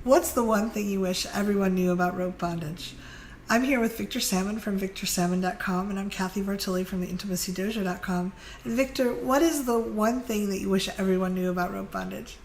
What's the one thing you wish everyone knew about rope bondage? I'm here with Victor Salmon from VictorSalmon.com, and I'm Kathy Bartoli from theintimacydojo.com. And Victor, what is the one thing that you wish everyone knew about rope bondage?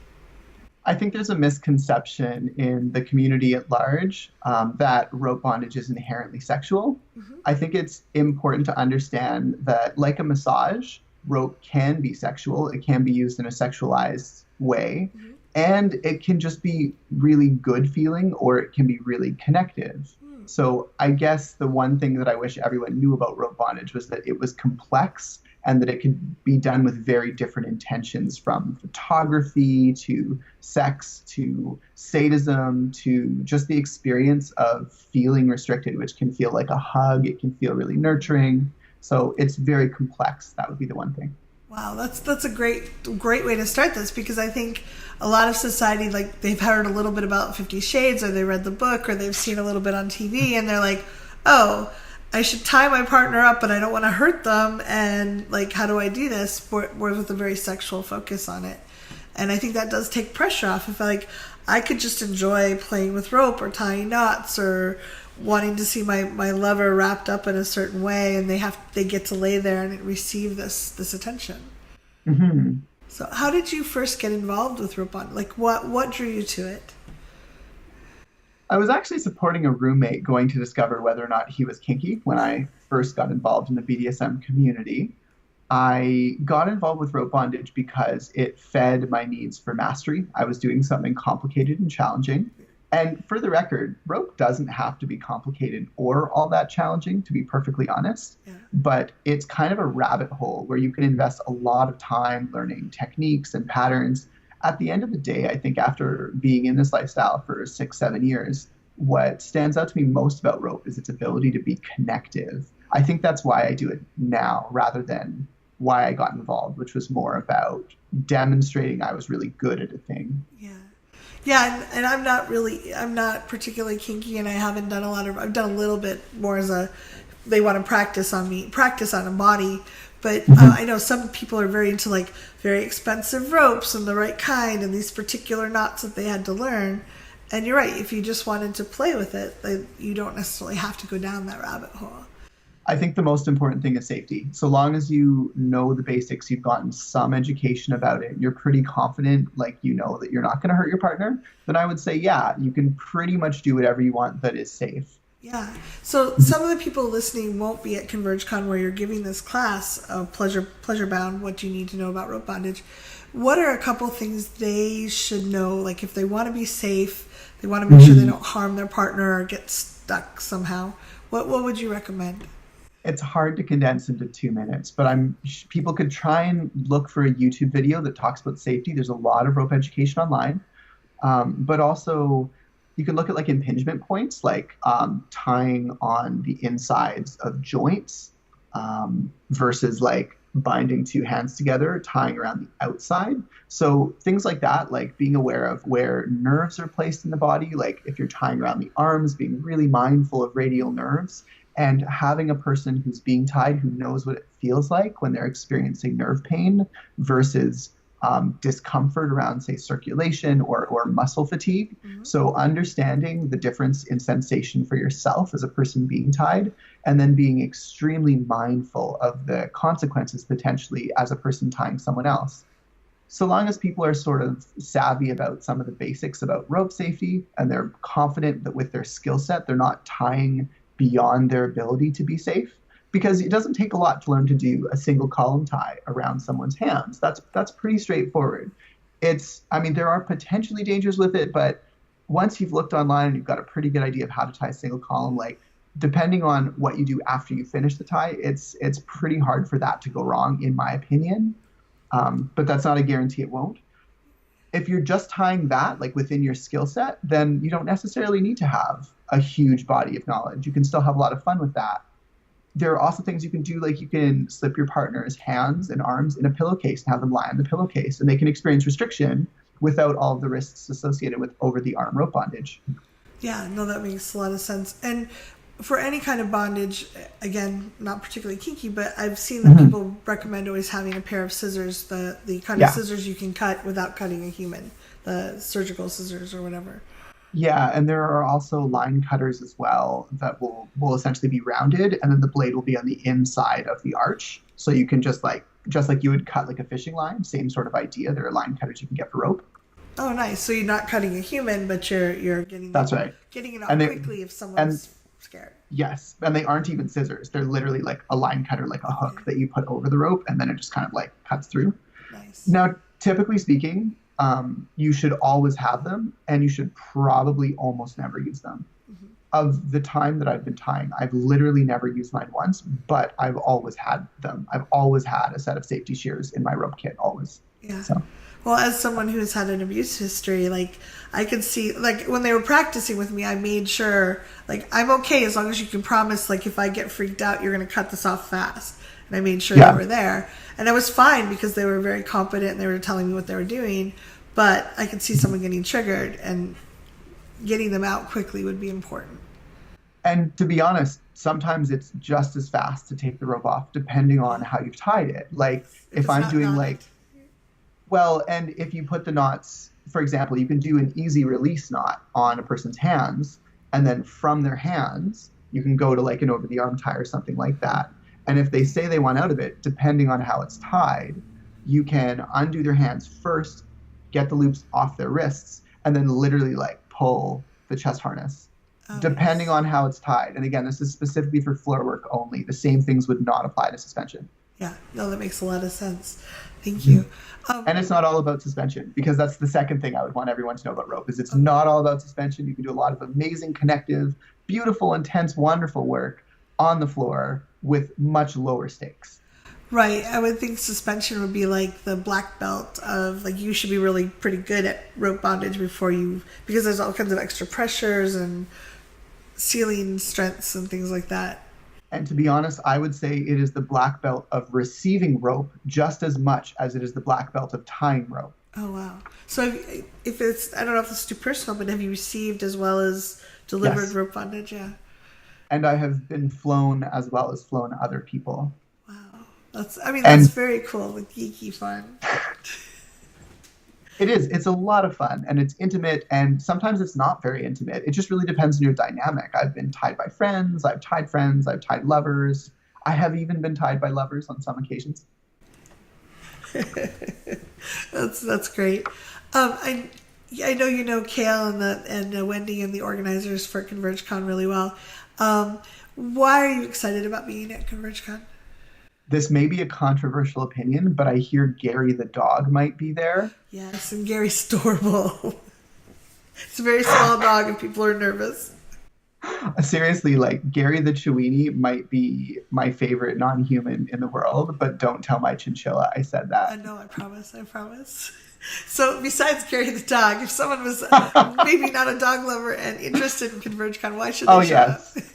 I think there's a misconception in the community at large that rope bondage is inherently sexual. Mm-hmm. I think it's important to understand that, like a massage, rope can be sexual. It can be used in a sexualized way, Mm-hmm. and it can just be really good feeling or it can be really connective. Mm. So I guess the one thing that I wish everyone knew about rope bondage was that it was complex and that it could be done with very different intentions, from photography to sex to sadism to just the experience of feeling restricted, which can feel like a hug. It can feel really nurturing. So it's very complex. That would be the one thing. Wow, that's a great way to start this, because I think a lot of society, like, they've heard a little bit about 50 Shades, or they read the book, or they've seen a little bit on TV, and they're like, oh, I should tie my partner up, but I don't want to hurt them, and like, how do I do this? More with a very sexual focus on it. And I think that does take pressure off. If I could just enjoy playing with rope or tying knots or wanting to see my lover wrapped up in a certain way, and they get to lay there and receive this attention. Hmm. So how did you first get involved with rope bondage? Like, what drew you to it? I was actually supporting a roommate going to discover whether or not he was kinky when I first got involved in the BDSM community. I got involved with rope bondage because it fed my needs for mastery. I was doing something complicated and challenging. And for the record, rope doesn't have to be complicated or all that challenging, to be perfectly honest. Yeah. But it's kind of a rabbit hole where you can invest a lot of time learning techniques and patterns. At the end of the day, I think after being in this lifestyle for 6, 7 years, what stands out to me most about rope is its ability to be connective. I think that's why I do it now rather than why I got involved, which was more about demonstrating I was really good at a thing. Yeah. Yeah, and I'm not particularly kinky, and I've done a little bit more they want to practice on a body. But I know some people are very into, like, very expensive ropes and the right kind and these particular knots that they had to learn. And you're right, if you just wanted to play with it, you don't necessarily have to go down that rabbit hole. I think the most important thing is safety. So long as you know the basics, you've gotten some education about it, you're pretty confident, like, you know that you're not going to hurt your partner, then I would say, yeah, you can pretty much do whatever you want that is safe. Yeah. So some of the people listening won't be at ConvergeCon, where you're giving this class of pleasure bound, what you need to know about rope bondage. What are a couple things they should know? Like, if they want to be safe, they want to make sure they don't harm their partner or get stuck somehow. What would you recommend? It's hard to condense into 2 minutes, but people could try and look for a YouTube video that talks about safety. There's a lot of rope education online, but also you can look at, like, impingement points, like tying on the insides of joints versus, like, binding two hands together, tying around the outside. So things like that, like being aware of where nerves are placed in the body, like if you're tying around the arms, being really mindful of radial nerves, and having a person who's being tied who knows what it feels like when they're experiencing nerve pain versus discomfort around, say, circulation or muscle fatigue. Mm-hmm. So understanding the difference in sensation for yourself as a person being tied, and then being extremely mindful of the consequences potentially as a person tying someone else. So long as people are sort of savvy about some of the basics about rope safety, and they're confident that with their skill set, they're not tying beyond their ability to be safe, because it doesn't take a lot to learn to do a single column tie around someone's hands. That's pretty straightforward. There are potentially dangers with it, but once you've looked online and you've got a pretty good idea of how to tie a single column, like, depending on what you do after you finish the tie, it's pretty hard for that to go wrong, in my opinion. But that's not a guarantee it won't. If you're just tying that, like, within your skill set, then you don't necessarily need to have a huge body of knowledge. You can still have a lot of fun with that. There are also things you can do, like you can slip your partner's hands and arms in a pillowcase and have them lie on the pillowcase, and they can experience restriction without all of the risks associated with over-the-arm rope bondage. Yeah, no, that makes a lot of sense. And for any kind of bondage, again, not particularly kinky, but I've seen that people recommend always having a pair of scissors, the kind of scissors you can cut without cutting a human, the surgical scissors or whatever. Yeah, and there are also line cutters as well that will essentially be rounded, and then the blade will be on the inside of the arch. So you can just like you would cut like a fishing line, same sort of idea. There are line cutters you can get for rope. Oh, nice. So you're not cutting a human, but you're That's right. getting it And out they quickly if and someone's scared. yes, and they aren't even scissors. They're literally like a line cutter, like a Okay. hook that you put over the rope, and then it just kind of like cuts through. Nice. Now, typically speaking, you should always have them, and you should probably almost never use them. Hmm. Of the time that I've been tying, I've literally never used mine once, but I've always had them. I've always had a set of safety shears in my rope kit, always. Yeah. So, Well, as someone who's had an abuse history, like I could see, like when they were practicing with me, I made sure, like I'm okay as long as you can promise, like if I get freaked out, you're going to cut this off fast. And I made sure they yeah. were there, and I was fine because they were very competent and they were telling me what they were doing. But I could see someone getting triggered, and getting them out quickly would be important. And to be honest, sometimes it's just as fast to take the rope off, depending on Yeah. how you've tied it. Like, If if it's I'm not doing knotted. like, well, and if you put the knots, for example, you can do an easy release knot on a person's hands, and then from their hands, you can go to like an over the arm tie or something like that. And if they say they want out of it, depending on how it's tied, you can undo their hands first, get the loops off their wrists, and then literally like pull the chest harness, Oh, depending yes. on how it's tied. And again, this is specifically for floor work only. The same things would not apply to suspension. Yeah. No, that makes a lot of sense. Thank you. And it's not all about suspension, because that's the second thing I would want everyone to know about rope is it's Okay. not all about suspension. You can do a lot of amazing connective, beautiful, intense, wonderful work on the floor with much lower stakes. Right. I would think suspension would be like the black belt of like you should be really pretty good at rope bondage before you, because there's all kinds of extra pressures and ceiling strengths and things like that. And to be honest, I would say it is the black belt of receiving rope just as much as it is the black belt of tying rope. Oh wow. So if it's, I don't know if it's too personal, but have you received as well as delivered Yes. rope bondage? Yeah. And I have been flown as well as flown other people. Wow. That's, I mean, that's And very cool with geeky fun. it is. It's a lot of fun and it's intimate, and sometimes it's not very intimate. It just really depends on your dynamic. I've been tied by friends, I've tied lovers. I have even been tied by lovers on some occasions. That's great. I know you know Kale and Wendy and the organizers for ConvergeCon really well. Why are you excited about being at ConvergeCon? This may be a controversial opinion, but I hear Gary the dog might be there. Yes, and Gary's storable. It's a very small dog, and people are nervous. Seriously, like Gary the Chiweenie might be my favorite non-human in the world, but don't tell my chinchilla I said I that. know, I promise, I promise. So, besides Gary the dog, if someone was maybe not a dog lover and interested in ConvergeCon, why should Oh they show up? yes.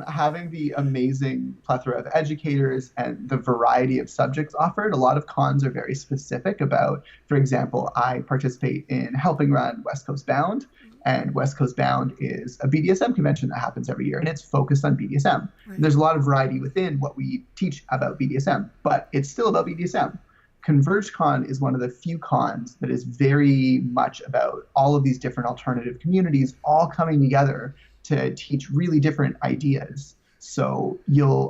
Having the amazing plethora of educators and the variety of subjects offered, a lot of cons are very specific about, for example, I participate in helping run West Coast Bound, and West Coast Bound is a BDSM convention that happens every year, and it's focused on BDSM. Right. And there's a lot of variety within what we teach about BDSM, but it's still about BDSM. ConvergeCon is one of the few cons that is very much about all of these different alternative communities all coming together to teach really different ideas. So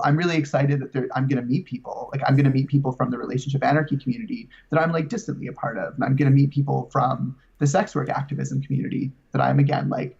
I'm really excited that I'm going to meet people. Like I'm going to meet people from the relationship anarchy community that I'm like distantly a part of, and I'm going to meet people from the sex work activism community that I'm again like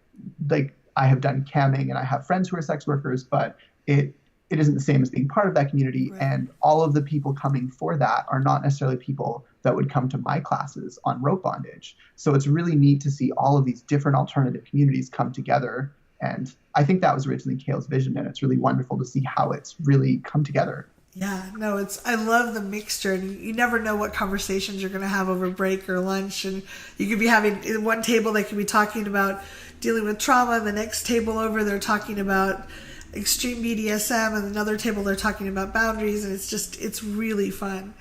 I have done camming and I have friends who are sex workers, but it isn't the same as being part of that community. Right. And all of the people coming for that are not necessarily people that would come to my classes on rope bondage. So it's really neat to see all of these different alternative communities come together. And I think that was originally Kale's vision, and it's really wonderful to see how it's really come together. Yeah, no, I love the mixture, and you never know what conversations you're going to have over break or lunch, and you could be having in one table they could be talking about dealing with trauma, and the next table over they're talking about extreme BDSM, and another table they're talking about boundaries, and it's really fun.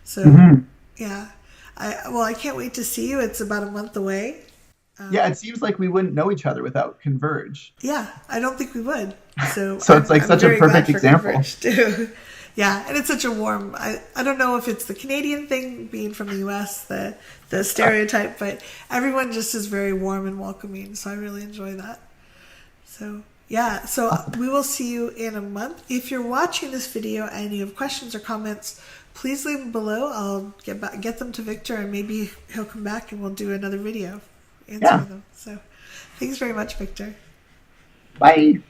So yeah, I can't wait to see you. It's about a month away. Yeah, it seems like we wouldn't know each other without Converge. Yeah, I don't think we would. So So it's like I'm such a very glad perfect for example. Converge too. Yeah, and it's such a warm. I don't know if it's the Canadian thing, being from the U.S., the stereotype, but everyone just is very warm and welcoming. So I really enjoy that. So yeah, so Awesome. we will see you in a month. If you're watching this video and you have questions or comments, please leave them below. I'll get them to Victor, and maybe he'll come back and we'll do another video answering Yeah. them. So thanks very much, Victor. Bye.